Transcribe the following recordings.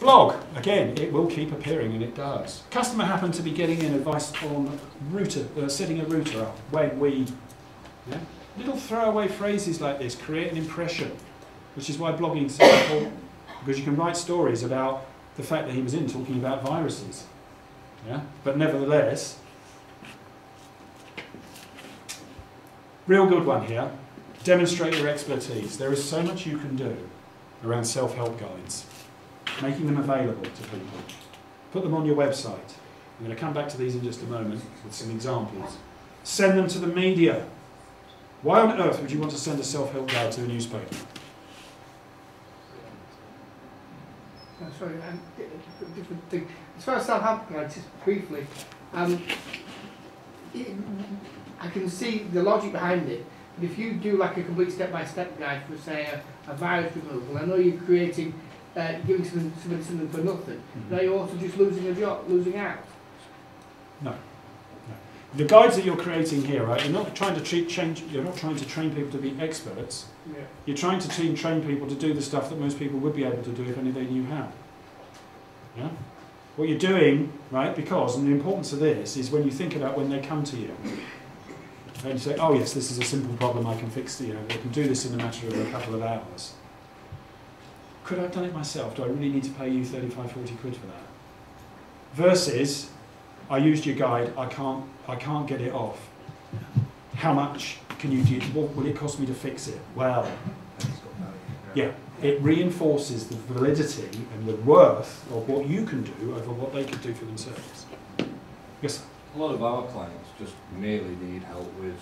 Blog, again, it will keep appearing, and it does. Customer happened to be getting in advice on setting a router up when we... Yeah? Little throwaway phrases like this create an impression, which is why blogging is so important, because you can write stories about the fact that he was in talking about viruses. Yeah? But nevertheless, real good one here, demonstrate your expertise. There is so much you can do around self-help guides. Making them available to people. Put them on your website. I'm going to come back to these in just a moment with some examples. Send them to the media. Why on earth would you want to send a self-help guide to a newspaper? Sorry, different thing. As far as self-help guides, just briefly, I can see the logic behind it. But if you do like a complete step-by-step guide for, say, a virus removal, I know you're creating giving something for nothing. Now you're also just losing a job, losing out. No. The guides that you're creating here, right? You're not trying to You're not trying to train people to be experts. Yeah. You're trying to train people to do the stuff that most people would be able to do if only they knew how. Yeah. What you're doing, right? Because, and the importance of this is when you think about when they come to you, and you say, "Oh yes, this is a simple problem. I can fix it. I can do this in a matter of a couple of hours." Could I have done it myself? Do I really need to pay you 35, 40 quid for that? Versus, I used your guide, I can't get it off. How much can you do? What will it cost me to fix it? Well, yeah, it reinforces the validity and the worth of what you can do over what they could do for themselves. Yes, sir? A lot of our clients just merely need help with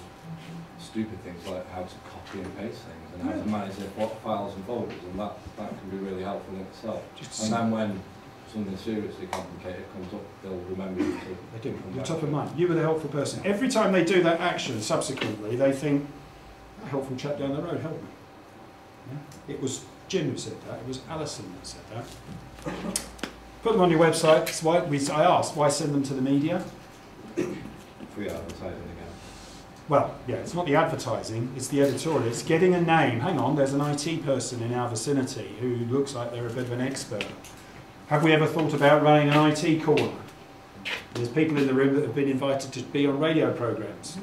stupid things like how to copy and paste things and how to manage their files and folders, and that can be really helpful in itself. And then when something seriously complicated comes up, they'll remember you to... They do, you're top of mind. You were the helpful person. Every time they do that action subsequently, they think, a helpful chap down the road helped me. Yeah? It was Jim who said that, it was Alison that said that. Put them on your website. That's why I asked, why send them to the media? Free advertising again. Well, yeah, it's not the advertising, it's the editorial. It's getting a name. Hang on, there's an IT person in our vicinity who looks like they're a bit of an expert. Have we ever thought about running an IT corner? There's people in the room that have been invited to be on radio programmes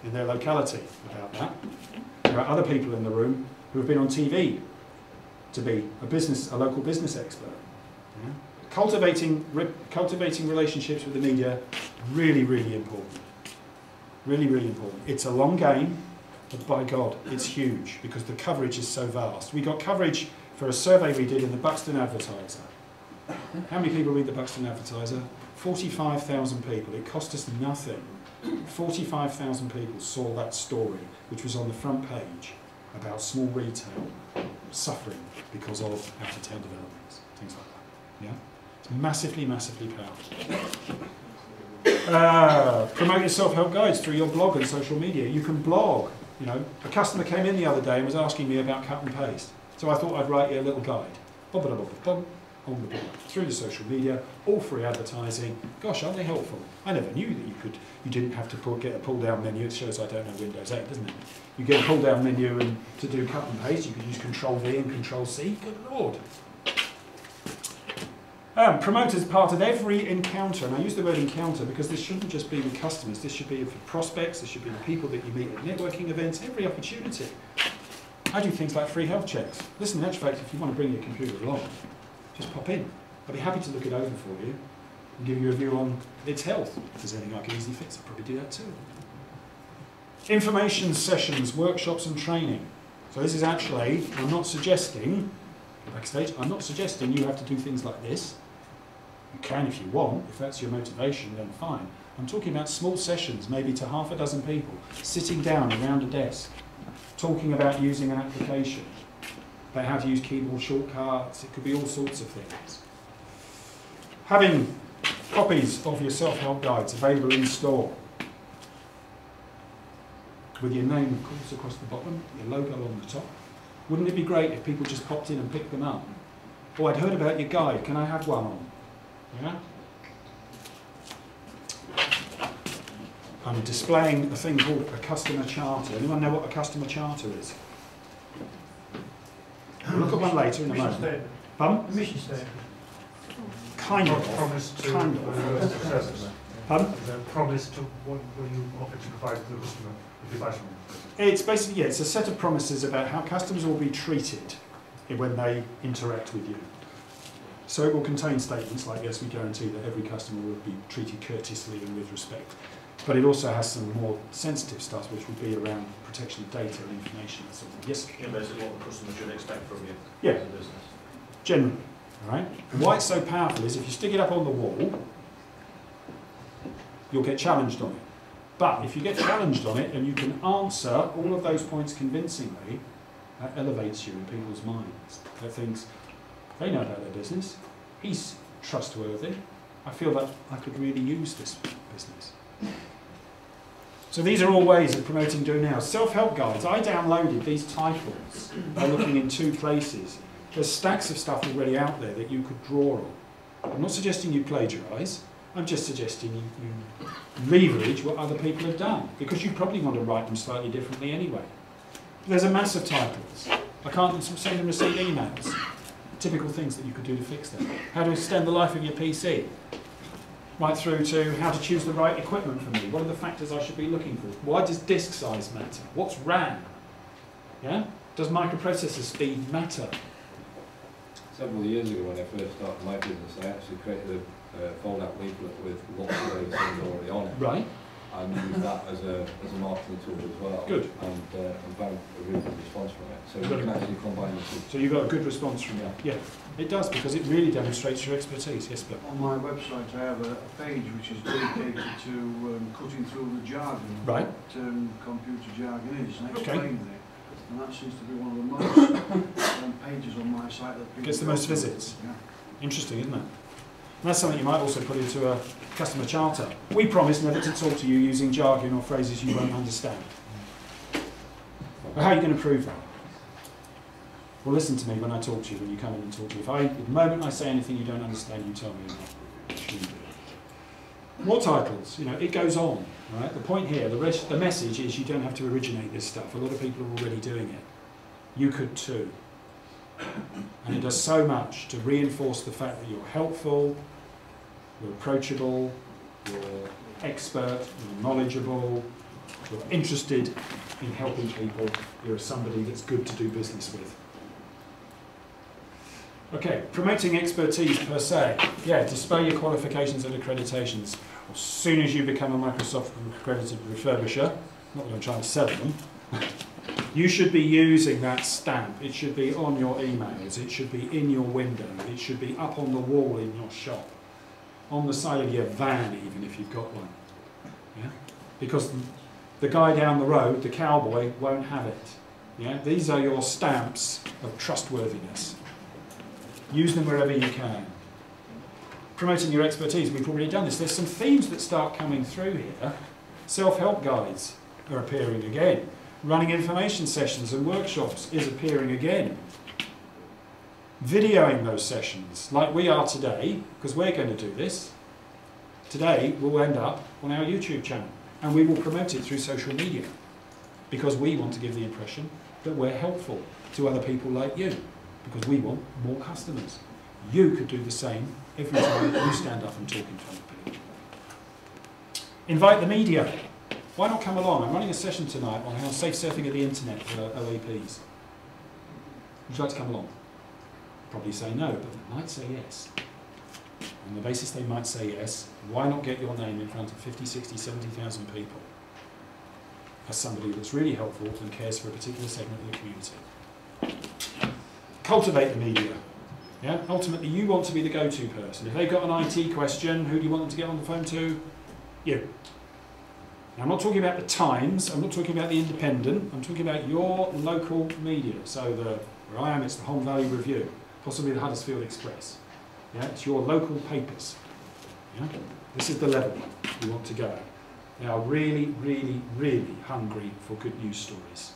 in their locality about that. There are other people in the room who have been on TV to be a local business expert. Yeah? Cultivating relationships with the media, really, really important. Really, really important. It's a long game, but by God, it's huge because the coverage is so vast. We got coverage for a survey we did in the Buxton Advertiser. How many people read the Buxton Advertiser? 45,000 people. It cost us nothing. 45,000 people saw that story, which was on the front page about small retail suffering because of out-of-town developments, things like that. Yeah? It's massively, massively powerful. Promote your self-help guides through your blog and social media. You can blog. You know, a customer came in the other day and was asking me about cut and paste. So I thought I'd write you a little guide. Bob, bob, bob, bob, on the blog, through the social media, all free advertising. Gosh, aren't they helpful? I never knew that you didn't have to get a pull-down menu. It shows I don't know Windows 8, doesn't it? You get a pull-down menu, and to do cut and paste, you can use Control-V and Control-C. Good Lord. Promote as part of every encounter, and I use the word encounter because this shouldn't just be with customers, this should be for prospects, this should be with people that you meet at networking events, every opportunity. I do things like free health checks. Listen, in actual fact, if you want to bring your computer along, just pop in. I'll be happy to look it over for you and give you a view on its health. If there's anything I can easily fix, I'll probably do that too. Information sessions, workshops and training. So this is actually, I'm not suggesting, backstage, I'm not suggesting you have to do things like this. You can if you want, if that's your motivation, then fine. I'm talking about small sessions, maybe to half a dozen people, sitting down around a desk, talking about using an application, about how to use keyboard shortcuts. It could be all sorts of things. Having copies of your self-help guides available in store, with your name, of course, across the bottom, your logo on the top. Wouldn't it be great if people just popped in and picked them up? Oh, I'd heard about your guide, can I have one on? Yeah? I'm displaying a thing called a customer charter. Anyone know what a customer charter is? We'll look at one later in a moment. Mission statement. Pardon? A mission statement. Kind of. Promise to Kind of. success. Pardon? Is there a promise to what you offer to provide to the customer if you buy something? It's basically, yeah, it's a set of promises about how customers will be treated when they interact with you. So it will contain statements like, yes, we guarantee that every customer will be treated courteously and with respect. But it also has some more sensitive stuff, which will be around protection of data and information and so on. Yes? Yeah, basically what the customer should expect from you Yeah. as a business. Generally, all right? And why it's so powerful is if you stick it up on the wall, you'll get challenged on it. But if you get challenged on it and you can answer all of those points convincingly, that elevates you in people's minds. That thinks, they know about their business, he's trustworthy, I feel that I could really use this business. So these are all ways of promoting Do Now. Self-help guides, I downloaded these titles by looking in 2 places. There's stacks of stuff already out there that you could draw on. I'm not suggesting you plagiarise, I'm just suggesting you leverage what other people have done, because you probably want to write them slightly differently anyway. There's a mass of titles. I can't send and receive emails. Typical things that you could do to fix them. How to extend the life of your PC. Right through to how to choose the right equipment for me. What are the factors I should be looking for? Why does disk size matter? What's RAM? Yeah? Does microprocessor speed matter? Several years ago when I first started my business, I actually created a fold-out leaflet with lots of those things already on it. Right. And used that as a marketing tool as well. Good. And found a really good response from it. So you can actually combine the two. So you got a good response from that? Yeah. It does, because it really demonstrates your expertise. Yes, Bill? On my website I have a page which is dedicated to cutting through the jargon. Right. What computer jargon is, and I Okay. explain it. And that seems to be one of the most pages on my site that people Gets the most go to. visits. Yeah. Interesting, isn't it? And that's something you might also put into a customer charter. We promise never to talk to you using jargon or phrases you won't understand. But how are you going to prove that? Well, listen to me when I talk to you, when you come in and talk to me. The moment I say anything you don't understand, you tell me. More titles, it goes on. Right? The point here, the message is you don't have to originate this stuff. A lot of people are already doing it. You could too. And it does so much to reinforce the fact that you're helpful, you're approachable, you're expert, you're knowledgeable, you're interested in helping people, you're somebody that's good to do business with. Okay, promoting expertise per se. Yeah, display your qualifications and accreditations. As soon as you become a Microsoft accredited refurbisher, not that I'm trying to sell them, you should be using that stamp. It should be on your emails, it should be in your window, it should be up on the wall in your shop, on the side of your van even if you've got one. Yeah? Because the guy down the road, the cowboy, won't have it. Yeah? These are your stamps of trustworthiness. Use them wherever you can. Promoting your expertise, we've already done this. There's some themes that start coming through here. Self-help guides are appearing again. Running information sessions and workshops is appearing again. Videoing those sessions, like we are today, because we're going to do this. Today will end up on our YouTube channel, and we will promote it through social media, because we want to give the impression that we're helpful to other people like you, because we want more customers. You could do the same every time you stand up and talk in front of people. Invite the media. Why not come along? I'm running a session tonight on how safe surfing of the internet for OAPs. Would you like to come along? Probably say no, but they might say yes. On the basis they might say yes, why not get your name in front of 50, 60, 70,000 people as somebody that's really helpful and cares for a particular segment of the community? Cultivate the media. Yeah? Ultimately, you want to be the go-to person. If they've got an IT question, who do you want them to get on the phone to? You. Now, I'm not talking about the Times, I'm not talking about the Independent, I'm talking about your local media. So where I am, it's the Holme Valley Review, possibly the Huddersfield Express. Yeah? It's your local papers. Yeah? This is the level you want to go. They are really, really, really hungry for good news stories.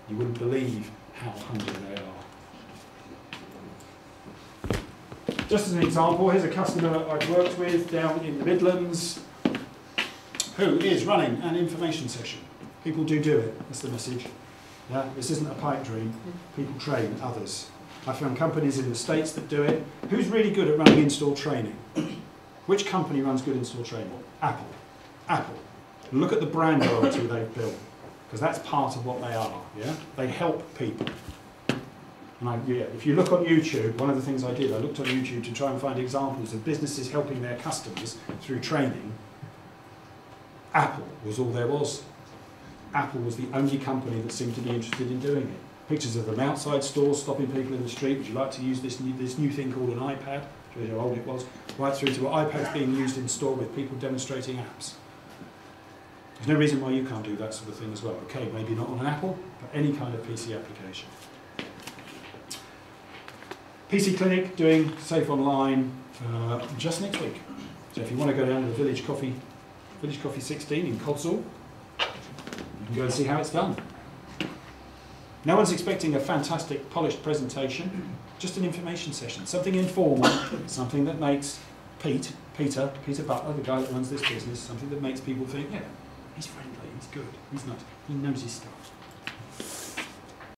You wouldn't believe how hungry they are. Just as an example, here's a customer that I've worked with down in the Midlands who is running an information session. People do it, that's the message. Yeah? This isn't a pipe dream, people train others. I found companies in the States that do it. Who's really good at running in-store training? Which company runs good in-store training? Apple. Apple. Look at the brand loyalty they've built, because that's part of what they are. Yeah, they help people. And if you look on YouTube, one of the things I did, I looked on YouTube to try and find examples of businesses helping their customers through training. Apple was all there was. Apple was the only company that seemed to be interested in doing it. Pictures of them outside stores, stopping people in the street. Would you like to use this new thing called an iPad? Shows you how old it was. Right through to iPads being used in store with people demonstrating apps. There's no reason why you can't do that sort of thing as well. Okay, maybe not on an Apple, but any kind of PC application. PC Clinic doing Safe Online just next week. So if you want to go down to the Village Coffee 16 in Codsall, you can go and see how it's done. No one's expecting a fantastic polished presentation, just an information session, something informal, something that makes Peter Butler, the guy that runs this business, something that makes people think, yeah, he's friendly, he's good, he's nice, he knows his stuff.